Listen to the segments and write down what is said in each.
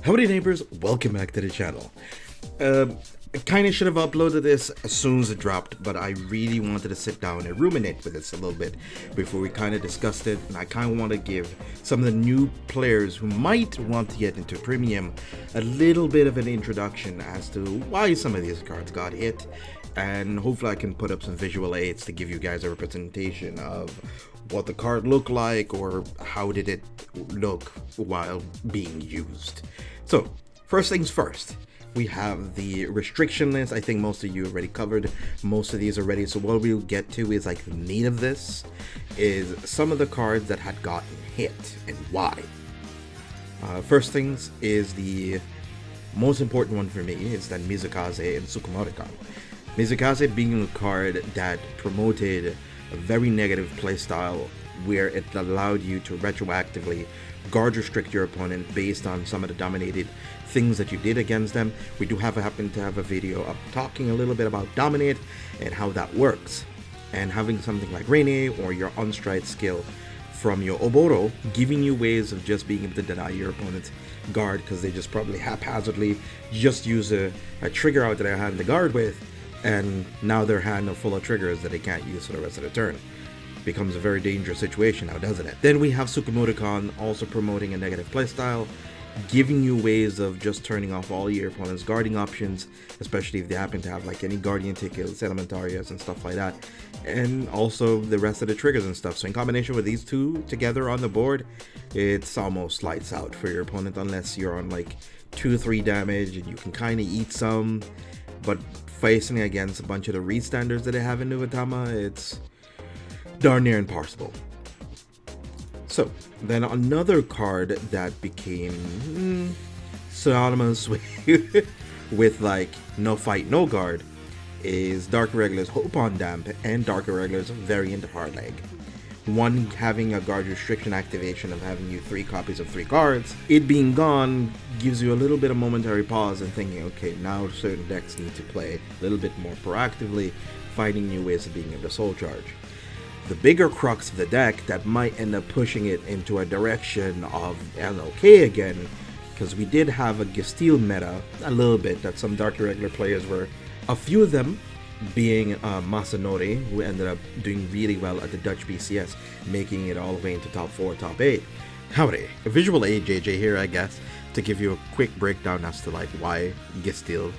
Howdy neighbors, welcome back to the channel. I kind of should have uploaded this as soon as it dropped, but I really wanted to sit down and ruminate with this a little bit before we kind of discussed it, and I kind of want to give some of the new players who might want to get into Premium a little bit of an introduction as to why some of these cards got hit, and hopefully I can put up some visual aids to give you guys a representation of what the card looked like or how did it look while being used. So first things first, we have the restriction list. I think most of you already covered most of these already, so what we'll get to is like the meat of this is some of the cards that had gotten hit and why. First things is the most important one for me is that Mizukaze and Tsukumoto-kan. Mizukaze being a card that promoted a very negative playstyle where it allowed you to retroactively guard restrict your opponent based on some of the dominated things that you did against them. We do happen to have a video up talking a little bit about dominate and how that works, and having something like Rene or your unstride skill from your Oboro giving you ways of just being able to deny your opponent's guard because they just probably haphazardly just use a trigger out that they hand to guard with, and now their hand are full of triggers that they can't use for the rest of the turn. Becomes a very dangerous situation now, doesn't it? Then we have Tsukumoto-kan also promoting a negative playstyle, giving you ways of just turning off all your opponent's guarding options, especially if they happen to have like any guardian tickets, elementarias and stuff like that, and also the rest of the triggers and stuff. So in combination with these two together on the board, it's almost lights out for your opponent unless you're on like 2-3 damage and you can kind of eat some, but facing against a bunch of the re-standards that they have in Nuvatama, it's darn near impossible. So then another card that became synonymous with like no fight, no guard is Dark Irregular's Hope on Damp and Dark Irregular's Variant Hard Leg. One having a guard restriction activation of having you 3 copies of 3 cards. It being gone gives you a little bit of momentary pause and thinking, okay, now certain decks need to play a little bit more proactively, finding new ways of being able to soul charge. The bigger crux of the deck that might end up pushing it into a direction of LLK again, because we did have a Gesteel meta a little bit that some Dark Irregular players were, a few of them being Masanori, who ended up doing really well at the Dutch BCS, making it all the way into top 4, top 8. Howdy, a visual aid J.J. here, I guess, to give you a quick breakdown as to like why Gesteel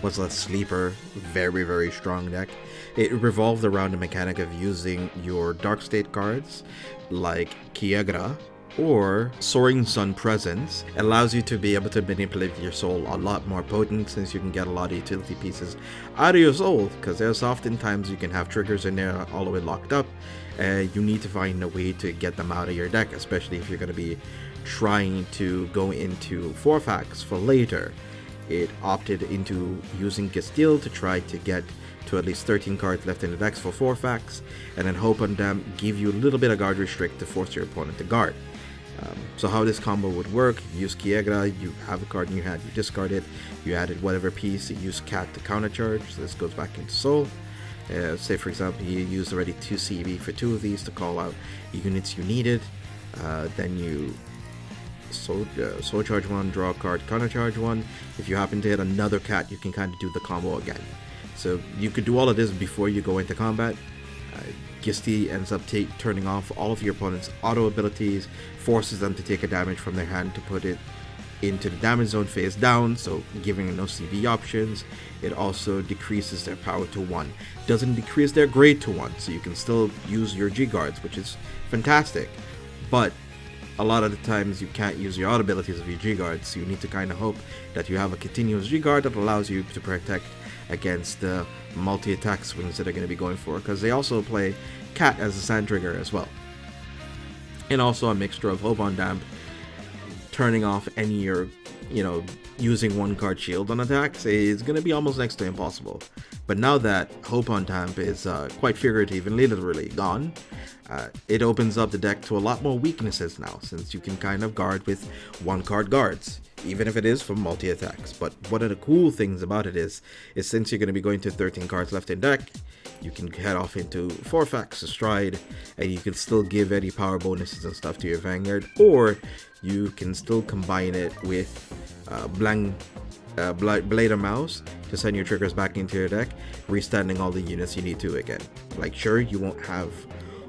was a sleeper, very strong deck. It revolved around the mechanic of using your Dark State cards like Kiegra or Soaring Sun Presence. It allows you to be able to manipulate your soul a lot more potent since you can get a lot of utility pieces out of your soul, because there's oftentimes you can have triggers in there all the way locked up and you need to find a way to get them out of your deck, especially if you're going to be trying to go into 4-facts for later. It opted into using Gesteel to try to get to at least 13 cards left in the decks for 4-facts, and then Hope on Damp give you a little bit of guard restrict to force your opponent to guard. So how this combo would work, you use Kiegra, you have a card in your hand, you discard it, you added whatever piece, you use Cat to countercharge, so this goes back into Soul. Say for example you used already 2 CB for 2 of these to call out units you needed, then you soul charge 1, draw a card, countercharge 1. If you happen to hit another Cat, you can kind of do the combo again. So you could do all of this before you go into combat. Gisty ends up turning off all of your opponent's auto abilities, forces them to take a damage from their hand to put it into the damage zone face down, so giving no CV options. It also decreases their power to 1. Doesn't decrease their grade to 1, so you can still use your G guards, which is fantastic. But a lot of the times you can't use your auto abilities of your G guards, so you need to kind of hope that you have a continuous G guard that allows you to protect against the multi-attack swings that are going to be going for, because they also play Cat as a sand trigger as well. And also a mixture of Hope on Damp, turning off any your, using 1 card shield on attacks is going to be almost next to impossible. But now that Hope on Damp is quite figurative and literally gone, it opens up the deck to a lot more weaknesses now, since you can kind of guard with 1 card guards, even if it is for multi-attacks. But one of the cool things about it is since you're going to be going to 13 cards left in deck, you can head off into Forfax, Stride, and you can still give any power bonuses and stuff to your Vanguard, or you can still combine it with Blade of Mouse to send your triggers back into your deck, restanding all the units you need to again. Like, sure, you won't have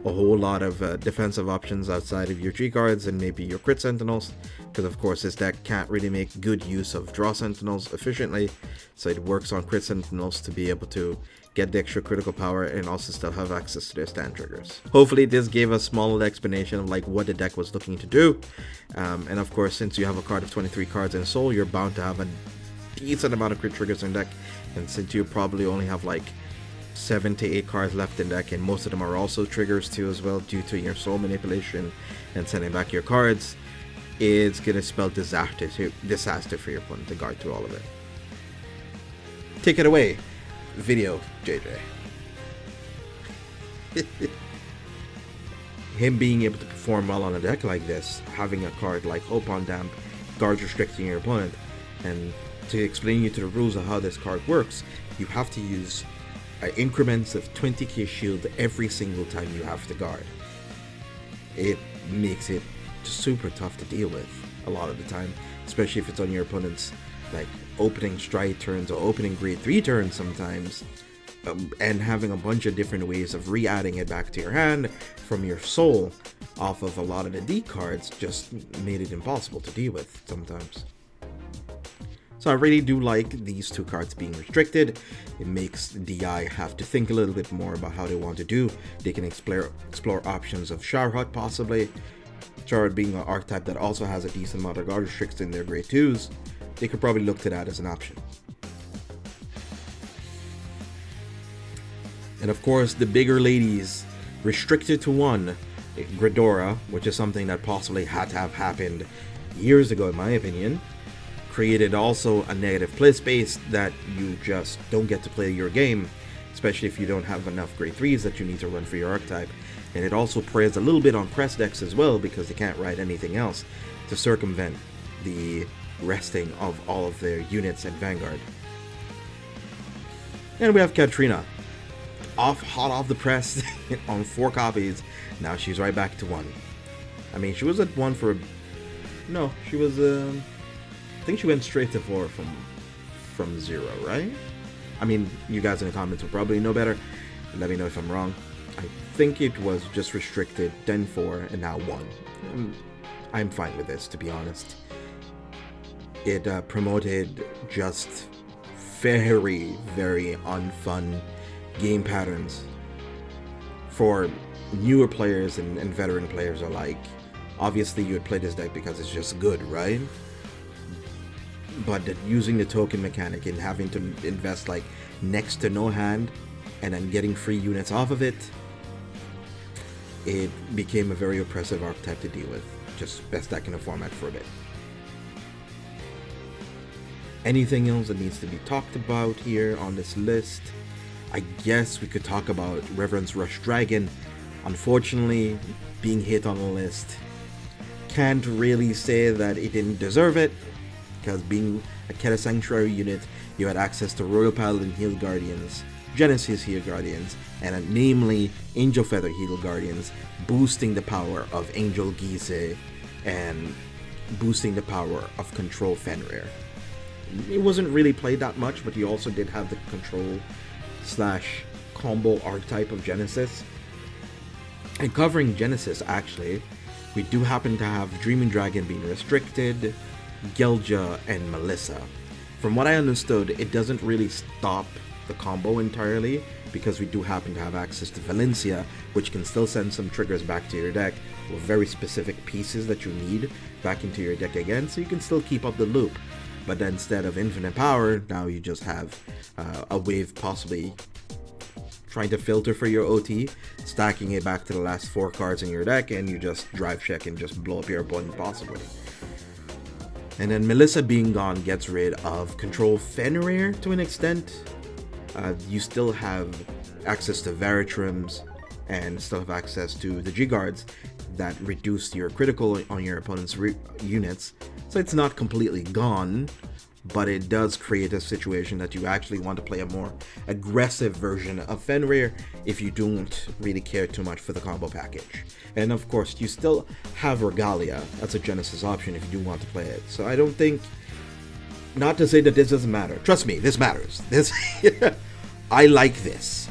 a whole lot of defensive options outside of your G cards and maybe your crit sentinels, because of course this deck can't really make good use of draw sentinels efficiently, so it works on crit sentinels to be able to get the extra critical power and also still have access to their stand triggers. Hopefully this gave a small explanation of like what the deck was looking to do, and of course since you have a card of 23 cards in Soul, you're bound to have a decent amount of crit triggers in deck, and since you probably only have like 7 to 8 cards left in deck, and most of them are also triggers too as well due to your soul manipulation and sending back your cards, it's gonna spell disaster for your opponent to guard through all of it. Take it away, video JJ. Him being able to perform well on a deck like this, having a card like Hope on Damp, guard restricting your opponent, and to explain you to the rules of how this card works, you have to use increments of 20k shield every single time you have to guard. It makes it super tough to deal with a lot of the time, especially if it's on your opponent's like opening Stride turns or opening grade 3 turns sometimes, and having a bunch of different ways of re-adding it back to your hand from your soul off of a lot of the D cards just made it impossible to deal with sometimes. So I really do like these two cards being restricted. It makes DI have to think a little bit more about how they want to do. They can explore options of Shower Hut possibly. Shower Hut being an archetype that also has a decent amount of guard restricts in their grade 2s. They could probably look to that as an option. And of course the bigger ladies, restricted to 1, Gridora, which is something that possibly had to have happened years ago in my opinion. Created also a negative play space that you just don't get to play your game, especially if you don't have enough grade 3s that you need to run for your archetype. And it also preys a little bit on press decks as well, because they can't write anything else to circumvent the resting of all of their units in Vanguard. And we have Katrina, hot off the press on 4 copies. Now she's right back to 1. I mean, she was at 1 for... No, she was... I think she went straight to 4 from 0, right? I mean, you guys in the comments will probably know better. Let me know if I'm wrong. I think it was just restricted, then 4, and now 1. I'm fine with this, to be honest. It promoted just very, very unfun game patterns for newer players and veteran players alike. Obviously, you would play this deck because it's just good, right? But using the token mechanic and having to invest like next to no hand and then getting free units off of it, it became a very oppressive archetype to deal with. Just best deck in the format for a bit. Anything else that needs to be talked about here on this list? I guess we could talk about Reverend's Rush Dragon. Unfortunately, being hit on the list, can't really say that it didn't deserve it, because being a Keta Sanctuary unit, you had access to Royal Paladin Heal Guardians, Genesis Heal Guardians, and namely Angel Feather Heal Guardians, boosting the power of Angel Gise and boosting the power of Control Fenrir. It wasn't really played that much, but you also did have the control / combo archetype of Genesis. And covering Genesis, actually, we do happen to have Dreaming Dragon being restricted, Gelja, and Melissa. From what I understood, it doesn't really stop the combo entirely, because we do happen to have access to Valencia, which can still send some triggers back to your deck with very specific pieces that you need back into your deck again, so you can still keep up the loop. But then instead of infinite power, now you just have a wave possibly trying to filter for your OT, stacking it back to the last 4 cards in your deck, and you just drive check and just blow up your opponent possibly. And then Melissa being gone gets rid of Control Fenrir to an extent. You still have access to Varitrums and still have access to the G-Guards that reduce your critical on your opponent's units. So it's not completely gone, but it does create a situation that you actually want to play a more aggressive version of Fenrir if you don't really care too much for the combo package. And of course, you still have Regalia as a Genesis option if you do want to play it. So I don't think, not to say that this doesn't matter. Trust me, this matters. This, I like this.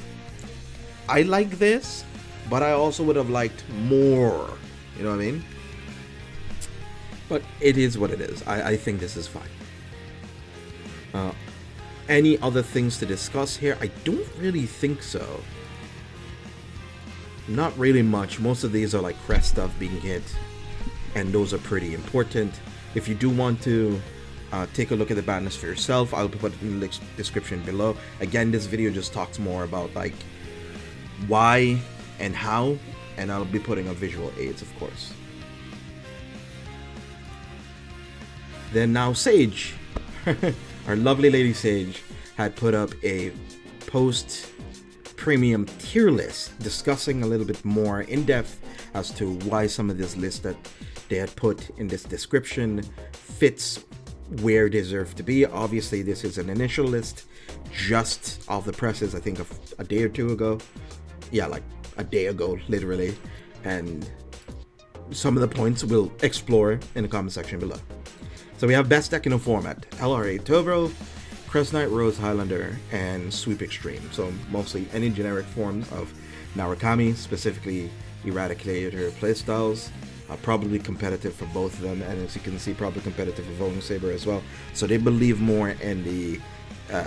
I like this, but I also would have liked more. You know what I mean? But it is what it is. I think this is fine. Any other things to discuss here? I don't really think so. Not really much. Most of these are like crest stuff being hit, and those are pretty important. If you do want to take a look at the badness for yourself, I'll put it in the description below. Again, this video just talks more about like why and how, and I'll be putting up visual aids, of course. Then now Sage, our lovely lady Sage, had put up a post premium tier list discussing a little bit more in depth as to why some of this list that they had put in this description fits where they deserve to be. Obviously, this is an initial list just off the presses, I think a day or two ago. Yeah, like a day ago, literally. And some of the points we'll explore in the comment section below. So we have best deck in a format: LRA Tobro, Crest Knight Rose Highlander, and Sweep Extreme. So mostly any generic forms of Narukami, specifically Eradicator playstyles. Probably competitive for both of them, and as you can see, probably competitive for Voting Saber as well. So they believe more in the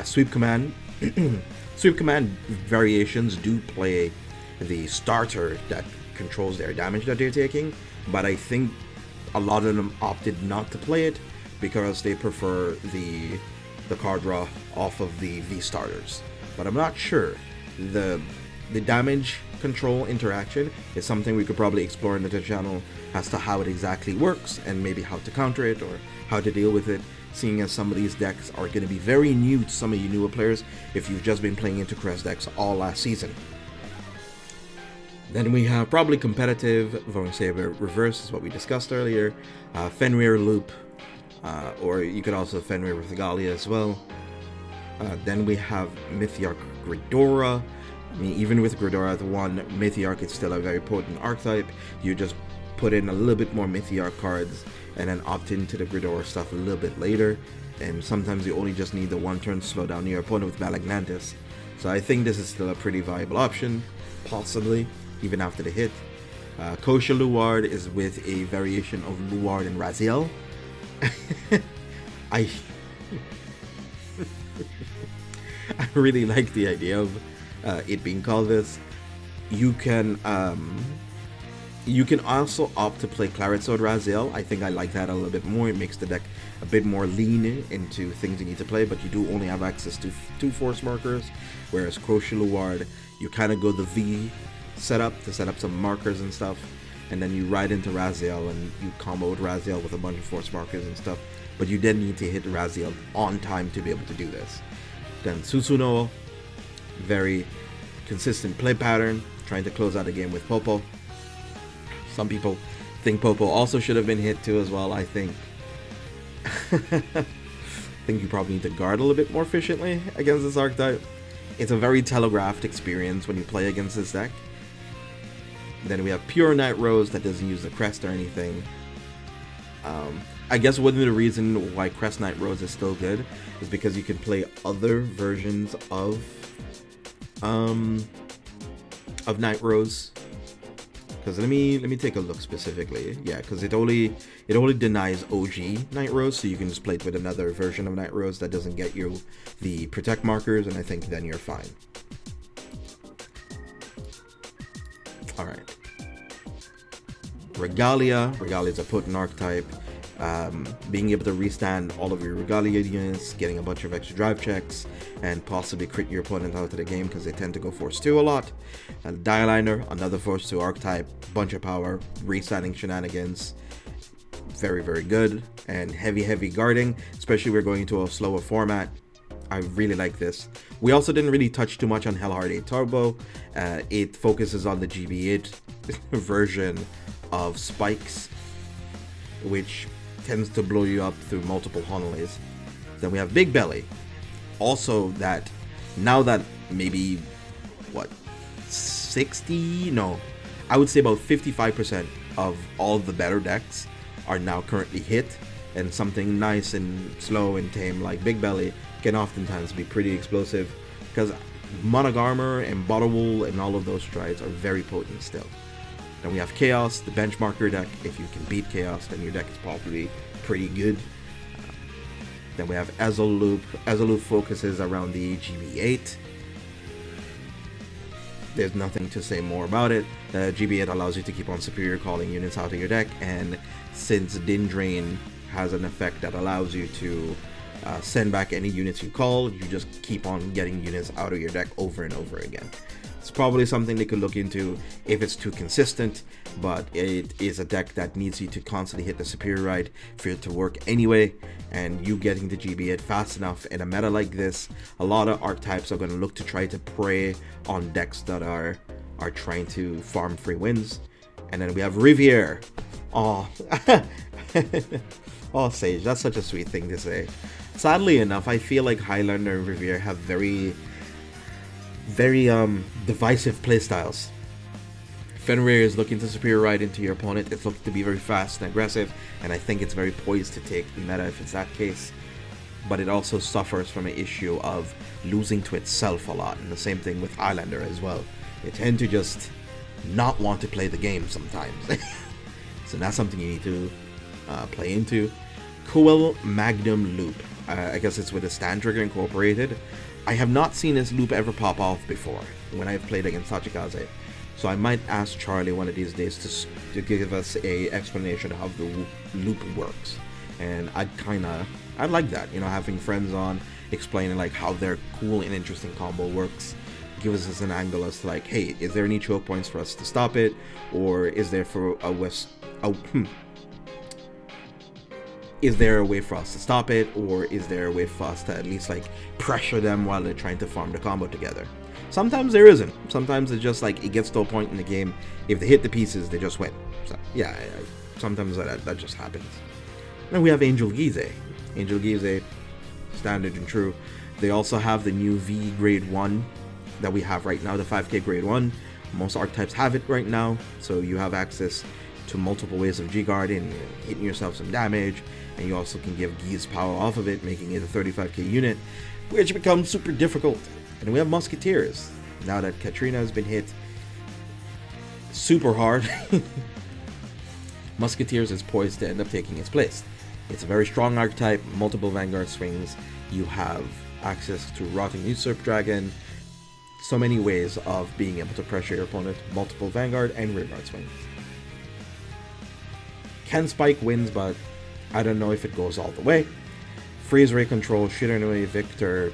Sweep Command. Sweep Command variations do play the starter that controls their damage that they're taking, but I think a lot of them opted not to play it because they prefer the card draw off of the V starters. But I'm not sure. The damage control interaction is something we could probably explore in the channel as to how it exactly works and maybe how to counter it or how to deal with it, seeing as some of these decks are going to be very new to some of you newer players if you've just been playing into Crest decks all last season. Then we have probably competitive Voting Saber Reverse, is what we discussed earlier, Fenrir Loop, or you could also Fenrir with Regalia as well. Then we have Mythiarch Gridora. I mean, even with Gridora at 1, Mythiarch is still a very potent archetype. You just put in a little bit more Mythiarch cards and then opt into the Gridora stuff a little bit later. And sometimes you only just need the one turn to slow down your opponent with Malagnatus. So I think this is still a pretty viable option, possibly, even after the hit. Kosha Luard is with a variation of Luard and Raziel. I really like the idea of it being called this. You can also opt to play Claret Sword Raziel. I think I like that a little bit more. It makes the deck a bit more lean into things you need to play, but you do only have access to 2 force markers, whereas Kosha Luard, you kind of go the V setup to set up some markers and stuff, and then you ride into Raziel and you combo with Raziel with a bunch of force markers and stuff, but you then need to hit Raziel on time to be able to do this. Then Susuno, very consistent play pattern, trying to close out the game with Popo. Some people think Popo also should have been hit too as well. I think I think you probably need to guard a little bit more efficiently against this archetype. It's a very telegraphed experience when you play against this deck. Then we have Pure Night Rose that doesn't use the crest or anything. I guess one of the reasons why Crest Night Rose is still good is because you can play other versions of Night Rose. Because let me take a look specifically. Yeah, because it only denies OG Night Rose, so you can just play it with another version of Night Rose that doesn't get you the protect markers, and I think then you're fine. Alright. Regalia is a potent archetype. Being able to restand all of your Regalia units, getting a bunch of extra drive checks, and possibly crit your opponent out of the game because they tend to go Force 2 a lot. And Dialiner, another Force 2 archetype, bunch of power, restanding shenanigans, very, very good. And heavy guarding, especially if we're going into a slower format. I really like this. We also didn't really touch too much on Hellheart 8 Turbo. It focuses on the GB8 version of Spikes, which tends to blow you up through multiple Honolays. Then we have Big Belly. Also that, now that maybe, what, 60? No, I would say about 55% of all the better decks are now currently hit, and something nice and slow and tame like Big Belly can oftentimes be pretty explosive, because Monogarmer and Bottle Wool and all of those strides are very potent still. Then we have Chaos, the benchmarker deck. If you can beat Chaos, then your deck is probably pretty good. Then we have Ezel Loop. Ezel Loop focuses around the GB8. There's nothing to say more about it. GB8 allows you to keep on superior calling units out of your deck, and since Din Drain has an effect that allows you to send back any units you call, you just keep on getting units out of your deck over and over again. It's probably something they could look into if it's too consistent, but it is a deck that needs you to constantly hit the superior ride for it to work anyway, and you getting the GB8 fast enough in a meta like this, a lot of archetypes are going to look to try to prey on decks that are trying to farm free wins. And then we have Riviere. Oh, oh, Sage, that's such a sweet thing to say. Sadly enough, I feel like Highlander and Riviere have very divisive playstyles. Fenrir is looking to superior ride into your opponent. It's looking to be very fast and aggressive, and I think it's very poised to take the meta if it's that case. But it also suffers from an issue of losing to itself a lot, and the same thing with Highlander as well. They tend to just not want to play the game sometimes. So that's something you need to play into. Cool Magnum Loop. I guess it's with a stand trigger incorporated. I have not seen this loop ever pop off before when I've played against Tachikaze, so I might ask Charlie one of these days to give us a explanation of how the loop works. And I'd like that, you know, having friends on explaining like how their cool and interesting combo works. Give us an angle as to like, hey, is there any choke points for us to stop it, or is there is there a way for us to stop it, or is there a way for us to at least like pressure them while they're trying to farm the combo together? Sometimes there isn't. Sometimes it's just like it gets to a point in the game, if they hit the pieces, they just win. So yeah, sometimes that just happens. Then we have Angel Gize. Angel Gize, standard and true. They also have the new V grade 1 that we have right now, the 5k grade 1. Most archetypes have it right now, so you have access to multiple ways of G-guarding, hitting yourself some damage, and you also can give Gize power off of it, making it a 35k unit, which becomes super difficult. And we have Musketeers. Now that Katrina has been hit super hard, Musketeers is poised to end up taking its place. It's a very strong archetype, multiple Vanguard swings, you have access to Rotting Usurp Dragon, so many ways of being able to pressure your opponent, multiple Vanguard and Rearguard swings. Can Spike wins, but I don't know if it goes all the way. Freeze Ray Control, Shiranui, Victor,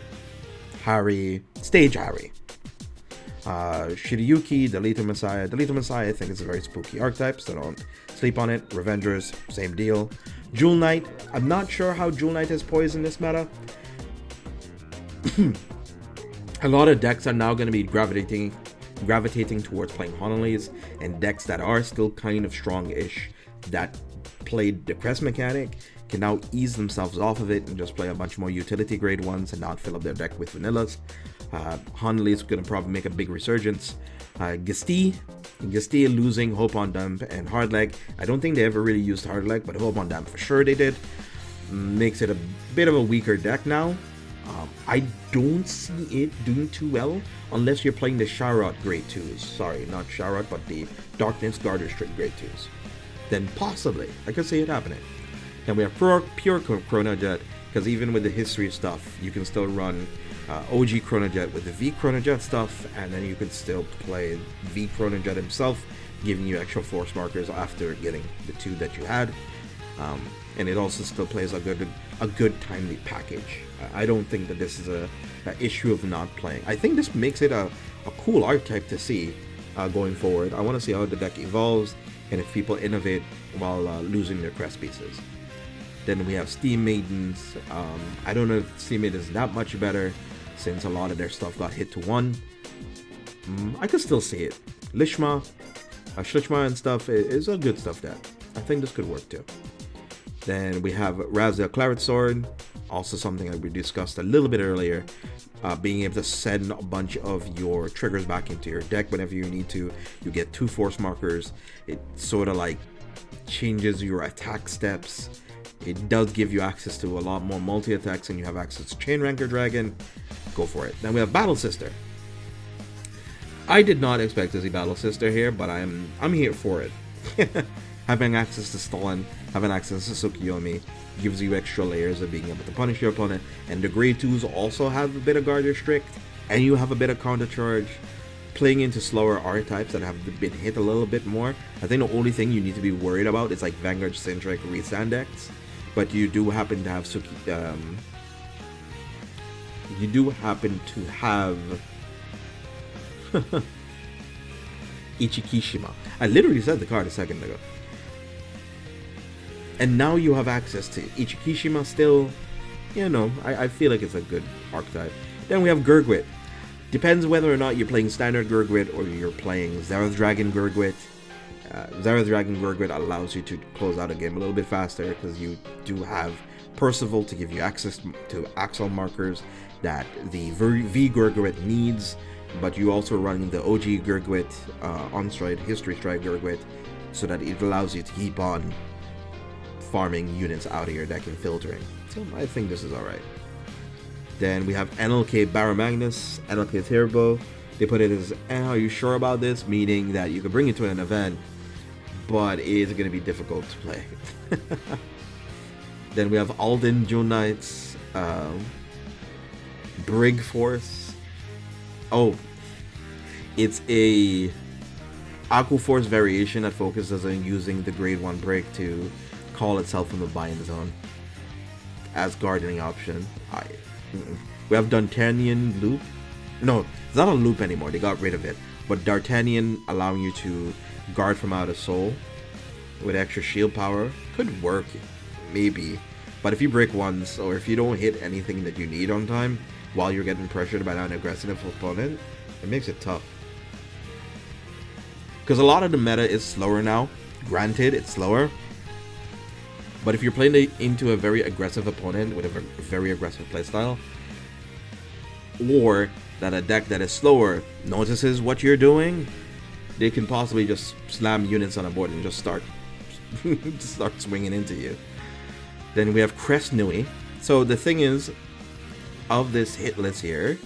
Harry, Stage Harry. Shirayuki, the Lethal Messiah. The Lethal Messiah, I think, is a very spooky archetype, so don't sleep on it. Revengers, same deal. Jewel Knight, I'm not sure how Jewel Knight is poised in this meta. A lot of decks are now going to be gravitating towards playing Honolese, and decks that are still kind of strong-ish that played the crest mechanic can now ease themselves off of it and just play a bunch more utility grade ones and not fill up their deck with vanillas. Honolese is going to probably make a big resurgence. Gasti losing Hope on Dump and Hardleg. I don't think they ever really used Hardleg, but Hope on Dump for sure they did. Makes it a bit of a weaker deck now. I don't see it doing too well unless you're playing the Sharot grade 2s. Sorry, not Sharot, but the Darkness Garter Strip grade 2s. Then possibly, I could see it happening. Then we have pure Chrono Jet, because even with the history stuff, you can still run OG Chrono Jet with the V Chrono Jet stuff, and then you can still play V Chrono Jet himself, giving you extra force markers after getting the 2 that you had. And it also still plays a good timely package. I don't think that this is a issue of not playing. I think this makes it a cool archetype to see going forward. I want to see how the deck evolves and if people innovate while losing their crest pieces. Then we have Steam Maidens. I don't know if Steam Maidens is that much better since a lot of their stuff got hit to 1. I could still see it. Lishma, Shlishma and stuff is a good stuff that I think this could work too. Then we have Razia Claret Sword. Also something that we discussed a little bit earlier, being able to send a bunch of your triggers back into your deck whenever you need to. You get 2 force markers. It sort of like changes your attack steps. It does give you access to a lot more multi-attacks, and you have access to Chain Ranker Dragon. Go for it. Then we have Battle Sister. I did not expect to see Battle Sister here, but I'm here for it. Having access to Stalin, having access to Tsukuyomi gives you extra layers of being able to punish your opponent. And the grade 2s also have a bit of Guard Restrict, and you have a bit of Counter Charge. Playing into slower R-types that have been hit a little bit more. I think the only thing you need to be worried about is like Vanguard centric Restand decks. But you do happen to have you do happen to have Ichikishima. I literally said the card a second ago. And now you have access to Ichikishima still. You know, I feel like it's a good archetype. Then we have Gurgwit. Depends whether or not you're playing standard Gurgwit or you're playing Zerath Dragon Gurgwit. Zerath Dragon Gurgwit allows you to close out a game a little bit faster because you do have Percival to give you access to Axel markers that the V Gurgwit needs, but you also run the OG Gurgwit on-stride History Strike Gurgwit so that it allows you to keep on farming units out of your deck and filtering. So I think this is alright. Then we have NLK Baramagnus, NLK Turbo. They put it as, are you sure about this? Meaning that you can bring it to an event, but it's going to be difficult to play. Then we have Alden June Knights, Brig Force. Oh, it's a Aqua Force variation that focuses on using the grade 1 Brig to call itself from the bind zone as gardening option. We have D'Artagnan Loop. No, it's not a loop anymore. They got rid of it. But D'Artagnan allowing you to guard from Out of Soul with extra shield power could work, maybe. But if you break once, or if you don't hit anything that you need on time while you're getting pressured by an aggressive opponent, it makes it tough. Because a lot of the meta is slower now. Granted, it's slower. But if you're playing into a very aggressive opponent with a very aggressive playstyle, or that a deck that is slower notices what you're doing, they can possibly just slam units on a board and just start swinging into you. Then we have Crest Nui. So the thing is, of this hit list here,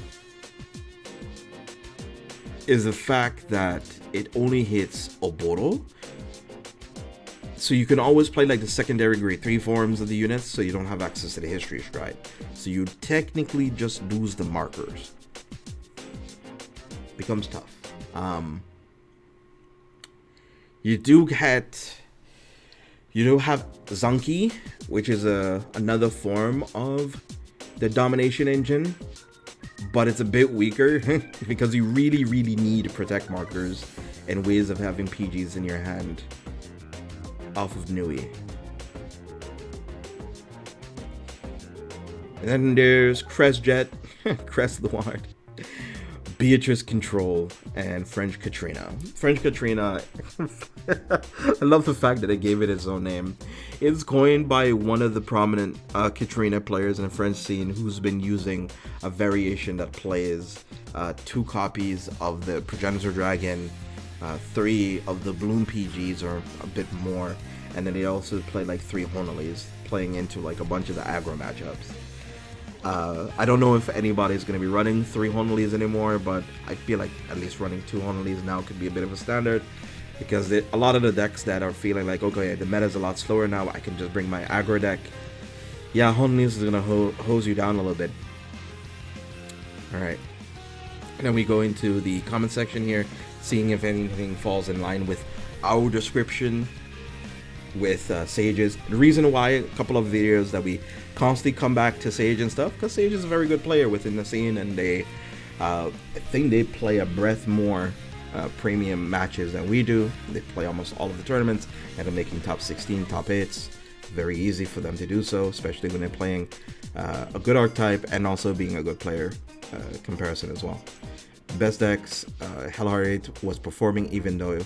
is the fact that it only hits Oboro. So you can always play like the secondary grade 3 forms of the units, so you don't have access to the History Stride. So you technically just lose the markers. Becomes tough. You do have Zanki, which is another form of the domination engine, but it's a bit weaker because you really need protect markers and ways of having PGs in your hand off of Nui. And then there's Crest Jet, Crest Noir, Beatrice Control, and French Katrina. French Katrina, I love the fact that they gave it its own name. It's coined by one of the prominent Katrina players in the French scene who's been using a variation that plays 2 copies of the Progenitor Dragon, 3 of the Bloom PGs or a bit more, and then they also play like 3 Hornlys, playing into like a bunch of the aggro matchups. I don't know if anybody's going to be running 3 Hornlys anymore, but I feel like at least running 2 Hornlys now could be a bit of a standard, because a lot of the decks that are feeling like, okay, the meta's a lot slower now, I can just bring my aggro deck. Yeah, Hornlys is going to hose you down a little bit. Alright. And then we go into the comment section here, seeing if anything falls in line with our description with Sages. The reason why a couple of videos that we constantly come back to Sage and stuff, because Sage is a very good player within the scene, and they I think they play a breath more premium matches than we do. They play almost all of the tournaments and are making top 16, top 8s. Very easy for them to do so, especially when they're playing a good archetype and also being a good player comparison as well. Best decks, Hellheart 8 was performing, even though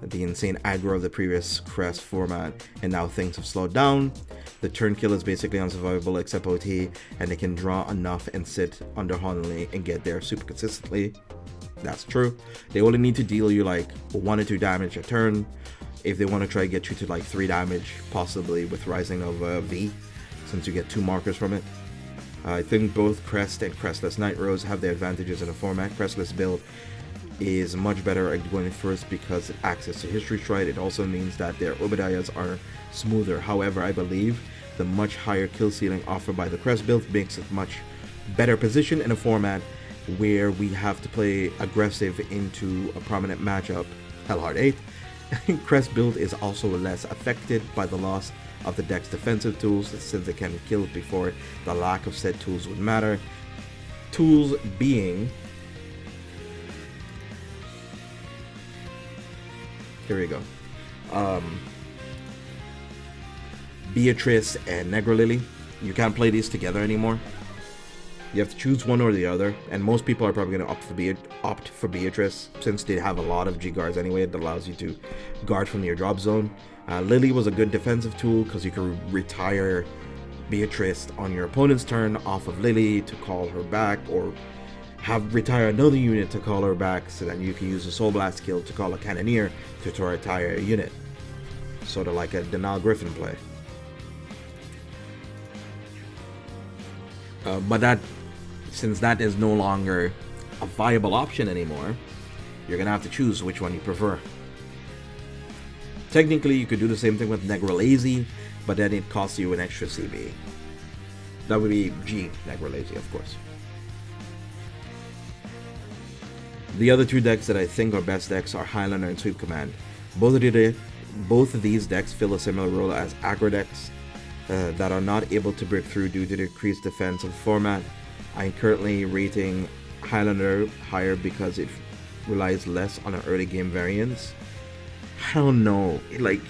the insane aggro of the previous Crest format, and now things have slowed down. The turn kill is basically unsurvivable except OT, and they can draw enough and sit under Honolulu and get there super consistently. That's true. They only need to deal you like 1 or 2 damage a turn if they want to try to get you to like 3 damage, possibly with Rising of V, since you get 2 markers from it. I think both Crest and Crestless Night Rose have their advantages in the format. Crestless build is much better at going first because it access to History Stride. It also means that their Obadiahs are smoother. However, I believe the much higher kill ceiling offered by the Crest build makes it much better position in a format where we have to play aggressive into a prominent matchup, Hellheart 8. Crest build is also less affected by the loss of the deck's defensive tools since it can kill before the lack of said tools would matter. Tools being... Here we go. Beatrice and Negro Lily. You can't play these together anymore. You have to choose one or the other, and most people are probably going to opt for Beatrice since they have a lot of G guards anyway. That allows you to guard from your drop zone. Lily was a good defensive tool because you can retire Beatrice on your opponent's turn off of Lily to call her back, or retire another unit to call her back, so that you can use a Soul Blast skill to call a Cannoneer to retire a unit. Sort of like a Denal Griffin play. But since that is no longer a viable option anymore, you're gonna have to choose which one you prefer. Technically, you could do the same thing with Negralazy, but then it costs you an extra CB. That would be G Negralazy, of course. The other 2 decks that I think are best decks are Highlander and Sweep Command. Both of these decks fill a similar role as aggro decks that are not able to break through due to the decreased defense of the format. I'm currently rating Highlander higher because it relies less on an early game variance. I don't know, like,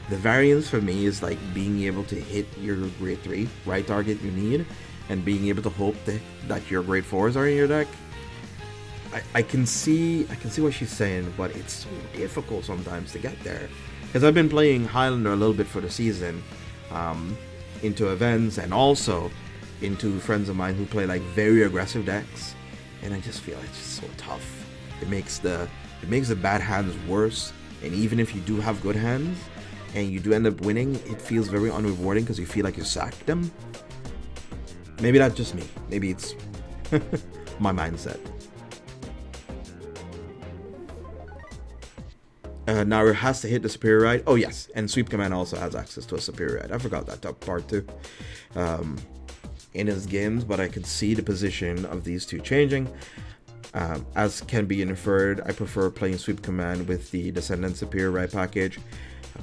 the variance for me is like being able to hit your grade 3 right target you need, and being able to hope that your grade 4s are in your deck. I can see what she's saying, but it's so difficult sometimes to get there. Because I've been playing Highlander a little bit for the season, into events and also into friends of mine who play like very aggressive decks, and I just feel it's just so tough. It makes the bad hands worse, and even if you do have good hands and you do end up winning, it feels very unrewarding because you feel like you sacked them. Maybe that's just me. Maybe it's my mindset. Now it has to hit the Superior Ride. Oh yes, and Sweep Command also has access to a Superior Ride. I forgot that top part too in his games, but I could see the position of these 2 changing. As can be inferred, I prefer playing Sweep Command with the Descendant Superior Ride package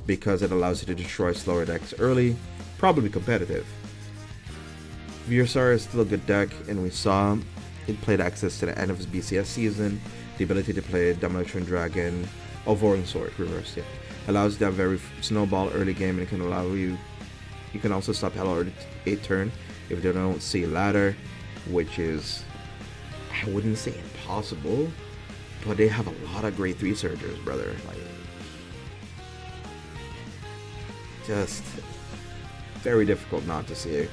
because it allows you to destroy slower decks early, probably competitive. Veersar is still a good deck, and we saw it played access to the end of his BCS season, the ability to play Demolition Dragon. Voring Sword, reverse, yeah. Allows you to have very snowball early game, and it can allow you can also stop Hellheart 8 turn if they don't see ladder, which is, I wouldn't say impossible, but they have a lot of grade 3 surgers, brother. Like, just very difficult not to see a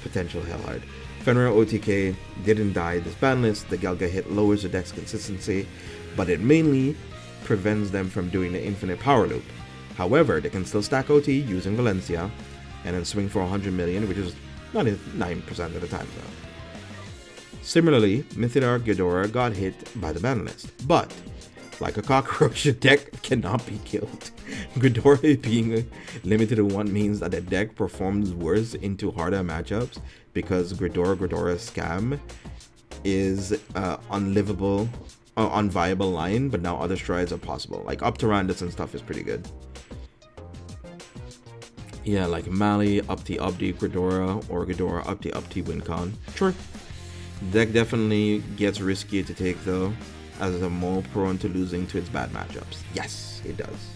potential Hellheart. Fenrir OTK didn't die this ban list. The Galga hit lowers the deck's consistency, but it mainly prevents them from doing the infinite power loop. However, they can still stack OT using Valencia and then swing for 100 million, which is 99% of the time though. Similarly, Mythidar Ghidorah got hit by the ban list, but like a cockroach, the deck cannot be killed. Ghidorah being limited to 1 means that the deck performs worse into harder matchups because Ghidorah scam is unlivable, unviable line, but now other strides are possible. Like up to Randus and stuff is pretty good. Yeah, like Mali, Upti Upti, Ghidorah, or Ghidorah, Upti Upti, Wincon. Sure. Deck definitely gets riskier to take though, as it's more prone to losing to its bad matchups. Yes, it does.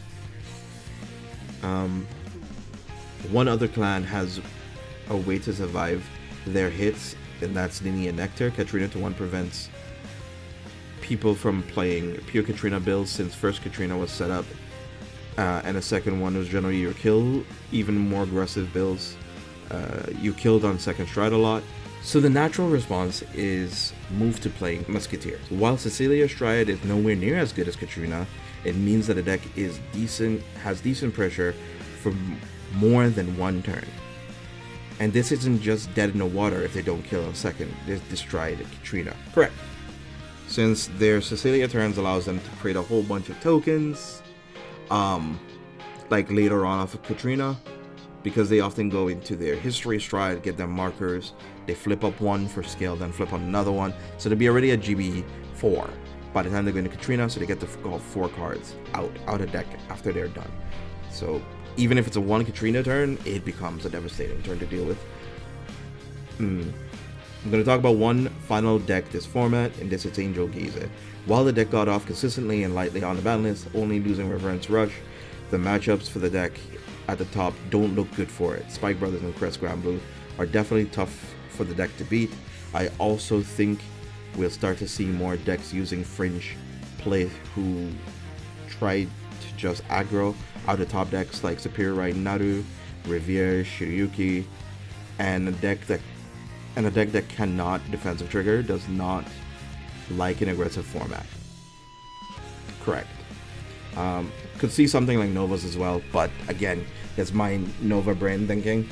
One other clan has a way to survive their hits, and that's Nini and Nectar. Katrina to 1 prevents people from playing pure Katrina builds since first Katrina was set up and the second one was generally your kill, even more aggressive builds. You killed on second stride a lot. So the natural response is move to playing Musketeer. While Cecilia Stride is nowhere near as good as Katrina, it means that the deck is has decent pressure for more than one turn. And this isn't just dead in the water if they don't kill on second. There's Stride Katrina. Correct. Since their Cecilia turns allows them to create a whole bunch of tokens, like later on off of Katrina, because they often go into their history stride, get them markers, they flip up one for skill, then flip on another one, so they'll be already at GB4 by the time they go into Katrina, so they get to go 4 cards out of deck after they're done. So even if it's a 1 Katrina turn, it becomes a devastating turn to deal with. I'm going to talk about one final deck this format, and this is Angel Gaze. While the deck got off consistently and lightly on the ban list, only losing Reverence Rush, the matchups for the deck at the top don't look good for it. Spike Brothers and Crest Grand Blue are definitely tough for the deck to beat. I also think we'll start to see more decks using Fringe play who try to just aggro out of top decks like Superior Right Naru, Riviere, Shiryuki, and a deck that cannot defensive trigger, does not like an aggressive format. Correct. Could see something like Nova's as well, but again, that's my Nova brain thinking.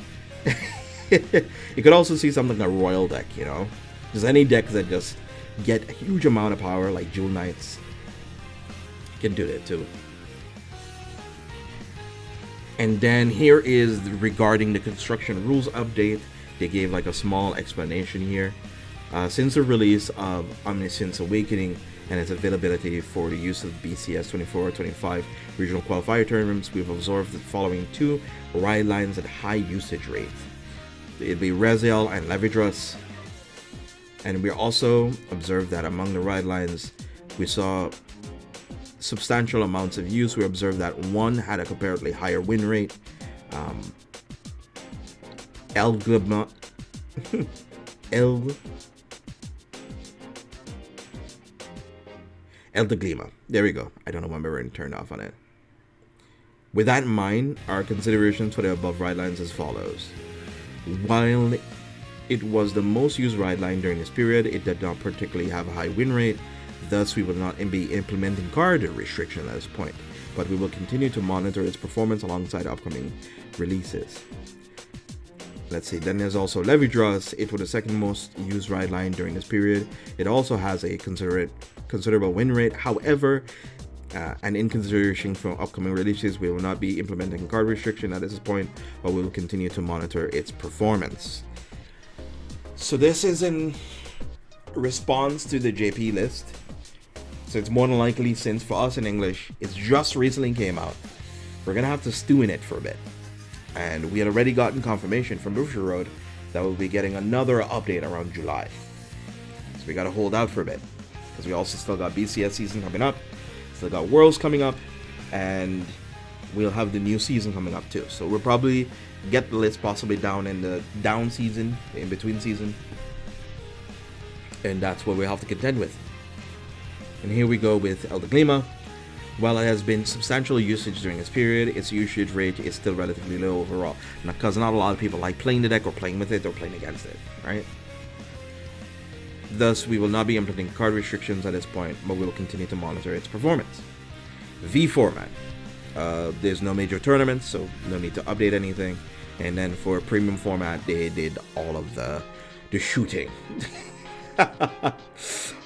You could also see something like a Royal deck, you know? Just any decks that just get a huge amount of power, like Jewel Knights, can do that too. And then here is regarding the construction rules update. They gave like a small explanation here. Since the release of Omniscience Awakening and its availability for the use of BCS 24-25 regional qualifier tournaments, we've observed the following 2 ride lines at high usage rates. It'd be Raziel and Levidrus. And we also observed that among the ride lines, we saw substantial amounts of use. We observed that one had a comparatively higher win rate. Elglima. Eldeglima. There we go. I don't know when we were turned off on it. With that in mind, our considerations for the above ride lines as follows. While it was the most used ride line during this period, it did not particularly have a high win rate. Thus, we will not be implementing card restriction at this point, but we will continue to monitor its performance alongside upcoming releases. Let's see, then there's also Levidrus. It was the second most used ride line during this period. It also has a considerable win rate. However, and in consideration for upcoming releases, we will not be implementing card restriction at this point, but we will continue to monitor its performance. So this is in response to the JP list. So it's more than likely, since for us in English, it's just recently came out, we're gonna have to stew in it for a bit. And we had already gotten confirmation from Bushiroad that we'll be getting another update around July. So we gotta hold out for a bit, because we also still got BCS season coming up, still got Worlds coming up, and we'll have the new season coming up too. So we'll probably get the list possibly down in the down season, in between season. And that's what we have to contend with. And here we go with Eldeglima. While it has been substantial usage during this period, its usage rate is still relatively low overall. Because not a lot of people like playing the deck or playing with it or playing against it, right? Thus, we will not be implementing card restrictions at this point, but we will continue to monitor its performance. V format. There's no major tournaments, so no need to update anything. And then for premium format, they did all of the shooting.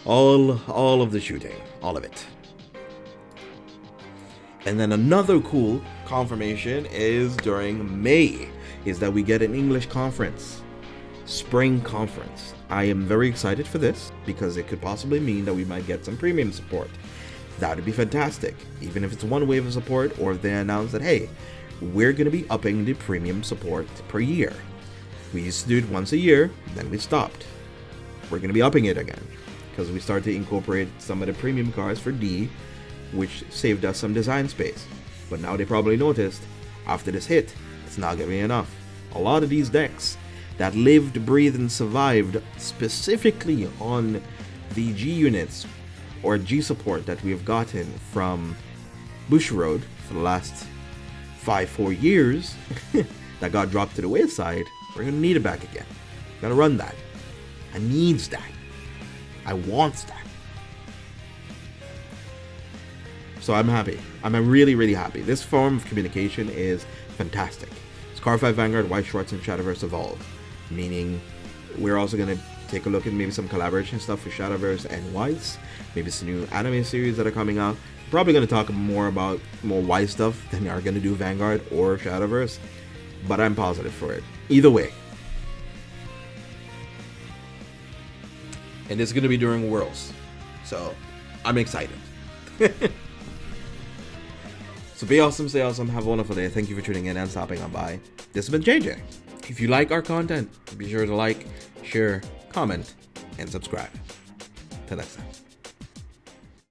all of the shooting, all of it. And then another cool confirmation is during May, is that we get an English conference, spring conference. I am very excited for this because it could possibly mean that we might get some premium support. That would be fantastic, even if it's one wave of support, or if they announce that, hey, we're going to be upping the premium support per year. We used to do it once a year, then we stopped. We're going to be upping it again, because we started to incorporate some of the premium cards for D, which saved us some design space. But now they probably noticed, after this hit, it's not going to be enough. A lot of these decks that lived, breathed, and survived specifically on the G units or G support that we have gotten from Bushiroad for the last 4 years that got dropped to the wayside, we're gonna need it back again. Gotta run that. I needs that. I wants that. So I'm happy. I'm really, really happy. This form of communication is fantastic. It's Cardfight, Vanguard, White Shorts, and Shadowverse Evolve. Meaning, we're also going to take a look at maybe some collaboration stuff with Shadowverse and Weiss. Maybe some new anime series that are coming out. Probably going to talk more about more Weiss stuff than we are going to do Vanguard or Shadowverse. But I'm positive for it. Either way. And it's going to be during Worlds. So, I'm excited. So be awesome, stay awesome, have a wonderful day. Thank you for tuning in and stopping on by. This has been JJ. If you like our content, be sure to like, share, comment, and subscribe. Till next time.